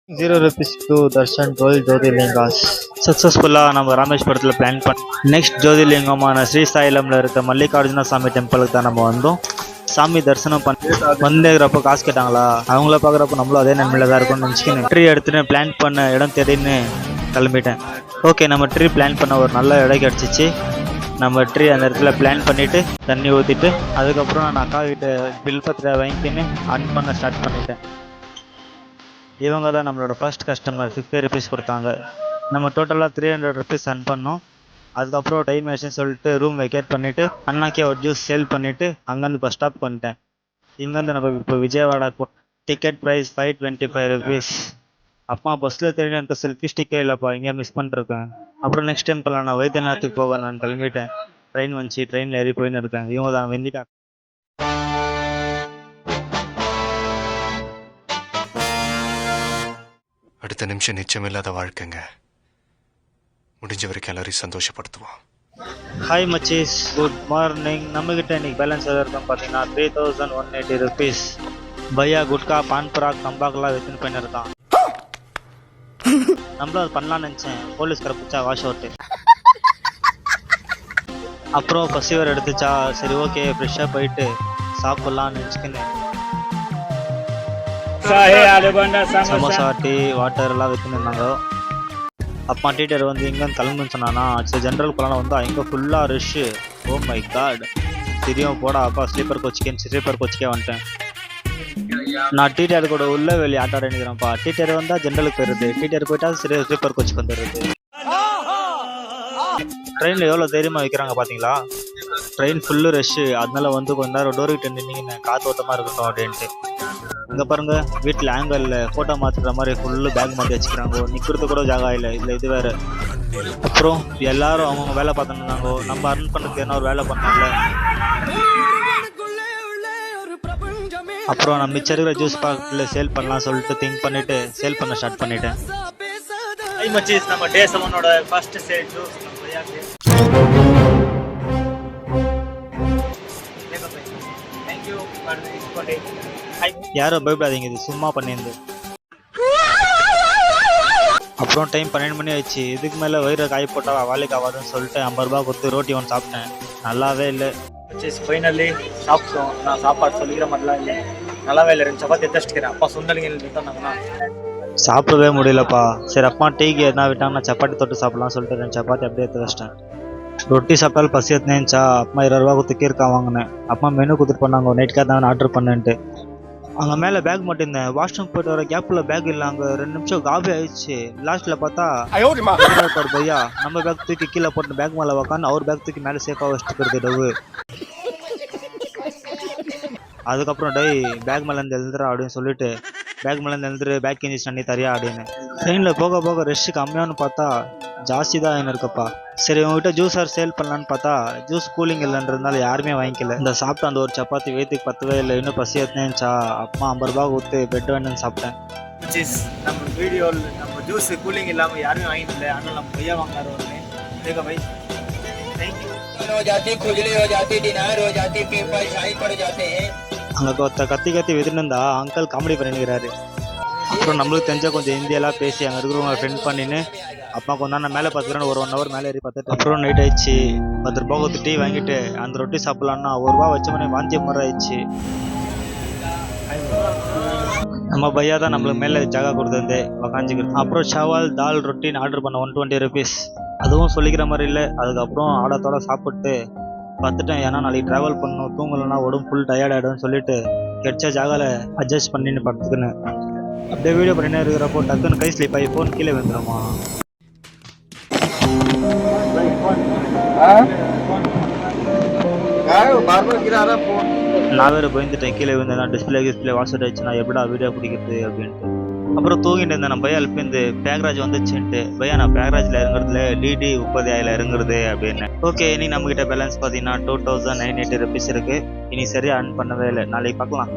0 rupees to Darshan 12 Jyotirlingas. சக்ஸஸ்ஃபுல்லாக நம்ம ராமேஸ்வரத்தில் பிளான் நெக்ஸ்ட் ஜோதிர்லிங்கமான ஸ்ரீசாயிலமில் இருக்க மல்லிகார்ஜுன சாமி டெம்பிளுக்கு தான் நம்ம வந்தோம். சாமி தரிசனம் வந்துக்கிறப்போ காசு கேட்டாங்களா, அவங்கள பார்க்குறப்போ நம்மளும் அதே நன்மையில் தான் இருக்கும்னு நினச்சிக்கின்னு ட்ரீ எடுத்துன்னு பிளான் பண்ண இடம் தேடின்னு கிளம்பிட்டேன். ஓகே, நம்ம ட்ரீ பிளான் பண்ண ஒரு நல்ல இடம் கிடச்சிச்சு. நம்ம ட்ரீ அந்த இடத்துல பிளான் பண்ணிவிட்டு தண்ணி ஊற்றிட்டு அதுக்கப்புறம் நான் அக்கா கிட்ட பில் பத்திர வாங்கிக்கின்னு அன் பண்ண ஸ்டார்ட் பண்ணிட்டேன். இவங்க தான் நம்மளோட ஃபர்ஸ்ட் கஸ்டமர். 50 rupees கொடுத்தாங்க. நம்ம டோட்டலாக 300 rupees அன் பண்ணோம். அதுக்கப்புறம் டைம் ஆச்சுன்னு சொல்லிட்டு ரூம் வெக்கேட் பண்ணிவிட்டு அண்ணாக்கே ஒரு ஜூஸ் சேல் பண்ணிவிட்டு அங்கேருந்து பஸ் ஸ்டாப் பண்ணிட்டேன். இங்கேருந்து நம்ம இப்போ விஜயவாடா டிக்கெட் ப்ரைஸ் 525 rupees. அப்பா பஸ்ஸில் தெரியும் எனக்கு செல்ஃபி ஸ்டிக்கே இல்லைப்பா, இங்கே மிஸ் பண்ணிருக்கேன். அப்புறம் நெக்ஸ்ட் டைம் போகலாம், நான் வைத்தியநாத்துக்கு போவேன். நான் கிளம்பிட்டேன். ட்ரெயின் வந்துச்சு, ட்ரெயினில் ஏறி போயின்னு இருக்கேன். இவங்க தான் வெந்திட்டா. அடுத்த நிமிஷம் நிச்சயமில்லாத வாழ்க்கைங்க. முடிஞ்ச வரைக்கும் எல்லாரையும் சந்தோஷப்படுத்துவோம். ஹாய் மச்சீஸ், குட் மார்னிங். நம்மக்கிட்ட இன்னைக்கு பேலன்ஸ் எதாவது இருக்கும் பார்த்தீங்கன்னா 3180 rupees. பையா குட்கா பான் பராக் தம்பாக்கெல்லாம் வித்துன்னு போயின்னு இருக்கான். நம்மளும் அது பண்ணலான்னு நினச்சேன். போலீஸ்கார பிடிச்சா வாஷ் அவுட்டு. அப்புறம் பசிவர் எடுத்துச்சா, சரி ஓகே ஃப்ரெஷ்ஷாக போயிட்டு சாப்பிட்லான்னு நினச்சிக்கின்னு சமோசா டீ வாட்டர் எல்லாம் வித்துன்னு இருந்தாங்க. அப்பா டீட்டர் வந்து இங்கேருந்து கிளம்புன்னு சொன்னானா, சரி ஜென்ரல் போலாம் வந்து அங்கே ஃபுல்லாக ரஷ்ஷு. ஓ மை காட், தெரியும் போடா அப்பா. ஸ்லீப்பர் கோச்சுக்கே வந்துட்டேன். நான் டீட்டர் கூட உள்ள வெளியே ஆட்டாட நினைக்கிறேன்ப்பா. டீட்டர் வந்தால் ஜென்ரலுக்கு போயிடுது, டீட்டர் போயிட்டா சரி ஸ்லீப்பர் கோச்சுக்கு வந்துடுறது. ட்ரெயினில் எவ்வளோ தைரியமாக வைக்கிறாங்க பார்த்தீங்களா. ட்ரெயின் ஃபுல்லு ரஷ்ஷு, அதனால வந்து கொஞ்ச நேரம் டோர்கிட்ட நின்னீங்கன்னு காத்தோட்டமாக இருக்கட்டும் அப்படின்ட்டு. இங்கே பாருங்க, வீட்டில் ஆங்கிளில் ஃபோட்டோ மாற்றுற மாதிரி ஃபுல்லு பேக் மாற்றி வச்சுக்கிறாங்க. நிற்கிறது கூட ஜாகா இல்லை, இதில் இது வேறு. அப்புறம் எல்லாரும் அவங்க வேலை பார்த்துருந்தாங்க. நம்ம அர்ன் பண்ணுறதுக்கு என்ன ஒரு வேலை பண்ணாங்கல்ல. அப்புறம் நான் மிச்சம் இருக்கிற ஜூஸ் பாக்கெட்டில் சேல் பண்ணலாம் சொல்லிட்டு திங்க் பண்ணிவிட்டு சேல் பண்ண ஸ்டார்ட் பண்ணிட்டேன். நம்ம டே 7 ஃபர்ஸ்ட் சேல் ஜூஸ். யாரும் பயப்படாதீங்க, இது சும்மா பண்ணியிருந்து. அப்புறம் டைம் 12 மணி ஆயிடுச்சு. இதுக்கு மேலே வயிறு காய் போட்டா வேலைக்கு ஆகாதுன்னு சொல்லிட்டு 50 ரூபா கொடுத்து ரோட்டி ஒன்று சாப்பிட்டேன். நல்லாவே இல்லை. ஃபைனலி சாப்பிட்டோம். நான் சாப்பாடு சொல்லிக்கிற மாதிரிலாம் இல்லை, நல்லாவே இல்லை. 2 சப்பாத்தி எடுத்துக்கிறேன். அப்பா சொந்தலிங்க தாங்கன்னா சாப்பிடவே முடியலப்பா. சரி அப்பா டீக்கு எதனா விட்டாங்கன்னா சப்பாத்தி தொட்டு சாப்பிடலாம் சொல்லிட்டு 2 சப்பாத்தி அப்படியே எடுத்து வச்சிட்டேன். ரொட்டி சாப்பிட்டாலும் பசி எடுத்துனேச்சா. அப்பா 20 ரூபா கொடுத்து கீர்க்கா வாங்கினேன். அப்பா மெனு கொடுத்துட்டு பண்ணாங்க நைட்காக தான் ஆர்டர் பண்ணேன்ட்டு. அங்கே மேலே பேக் மட்டும் இருந்தேன். வாஷ்ரூம் போயிட்டு வர கேப்பில் பேக் இல்லை. அங்கே 2 நிமிஷம் காபி ஆயிடுச்சு. லாஸ்ட்டில் பார்த்தா பையா நம்ம பேக் தூக்கி கீழே போட்டு பேக் மேலே உக்காந்து அவர் பேக் தூக்கி மேலே சேஃபாக வச்சுட்டு டவு. அதுக்கப்புறம் டை பேக் மேலேருந்து எழுதுறா அப்படின்னு சொல்லிட்டு பேக் மேலேருந்து எழுதுரு, பேக் இன்ஜிஸ் தண்ணி தரியா அப்படின்னு. ட்ரெயினில் போக போக ரெஷ்ஷு கம்மியானு பார்த்தா ஜாஸ்தி தான் என்ன இருக்கப்பா. சரி உங்ககிட்ட ஜூஸார் சேல் பண்ணலான்னு பார்த்தா ஜூஸ் கூலிங் இல்லைன்றதுனால யாருமே வாங்கிக்கல. இந்த சாப்பிட்டு அந்த ஒரு சப்பாத்தி வயிற்றுக்கு பத்தவே இல்லை. இன்னும் பசி எடுத்துனேச்சா. அப்பா 50 ரூபா கொடுத்து பெட் வேணும்னு சாப்பிட்டேன். நம்ம வீடியோவில் நம்ம ஜூஸ் கூலிங் இல்லாமல் யாருமே வாங்கிடல. ஆனால் நம்ம பையா வாங்கினார் ஒன்று. தேங்க பை, தேங்க்யூ. அங்கே கத்தி விதிருந்தா அங்கிள் காமெடி பண்ணிக்கிறாரு. அப்புறம் நம்மளுக்கு தெரிஞ்ச கொஞ்சம் இந்தியெல்லாம் பேசி அங்கே இருக்கிறவங்க ஃப்ரெண்ட் பண்ணின்னு அப்பா கொஞ்சம் நான் மேலே பார்த்துக்கிறேன். ஒரு 1 hour மேலே ஏறி பார்த்துட்டு அப்புறம் நைட் ஆயிடுச்சு. 10 ரூபா கொடுத்து டீ வாங்கிட்டு அந்த ரொட்டி சாப்பிட்லான்னா 1 ரூபா வச்ச மணி வாந்தி மாதிரி ஆயிடுச்சு. நம்ம பையா தான் நம்மளுக்கு மேலே ஜாகா கொடுத்துருந்தே உக்காஞ்சிக்கிறோம். அப்புறம் ஷவால் தால் ரொட்டின்னு ஆர்டர் பண்ண 120 rupees. அதுவும் சொல்லிக்கிற மாதிரி இல்லை. அதுக்கப்புறம் ஆடத்தோட சாப்பிட்டு பார்த்துட்டேன். ஏன்னா நாளைக்கு ட்ராவல் பண்ணணும், தூங்கலைன்னா உடம்பு ஃபுல் டயர்ட் ஆகிடும்னு சொல்லிட்டு கிடைச்ச ஜாகாவில் அட்ஜஸ்ட் பண்ணின்னு படுத்துக்கின்னு அப்படியே வீடியோ பண்ணினே இருக்கிறப்போ டக்குன்னு கை ஸ்லிப் ஆகி ஃபோன் கீழே விழுந்துருமா. நான் வேறு பயந்துட்டேன். கீழே விழுந்தேன். டிஸ்பிளே வாட்ஸ் ஆயிடுச்சு. நான் எப்படா வீடியோ பிடிக்கிறது அப்படின்ட்டு அப்புறம் தூங்கிட்டு இருந்தேன். நான் பையா எழுப்பிந்து பேக்ராஜ் வந்துச்சுன்ட்டு பையா நான் பேக்ராஜில் இறங்குறதுல டிடி உப்பதியாயில் இறங்குறது அப்படின்னு. ஓகே, இனி நம்மகிட்ட பேலன்ஸ் பார்த்தீங்கன்னா 2980 rupees இருக்குது. இனி சரியாக அர்ன் பண்ணவே இல்லை. நாளைக்கு பார்க்கலாம்.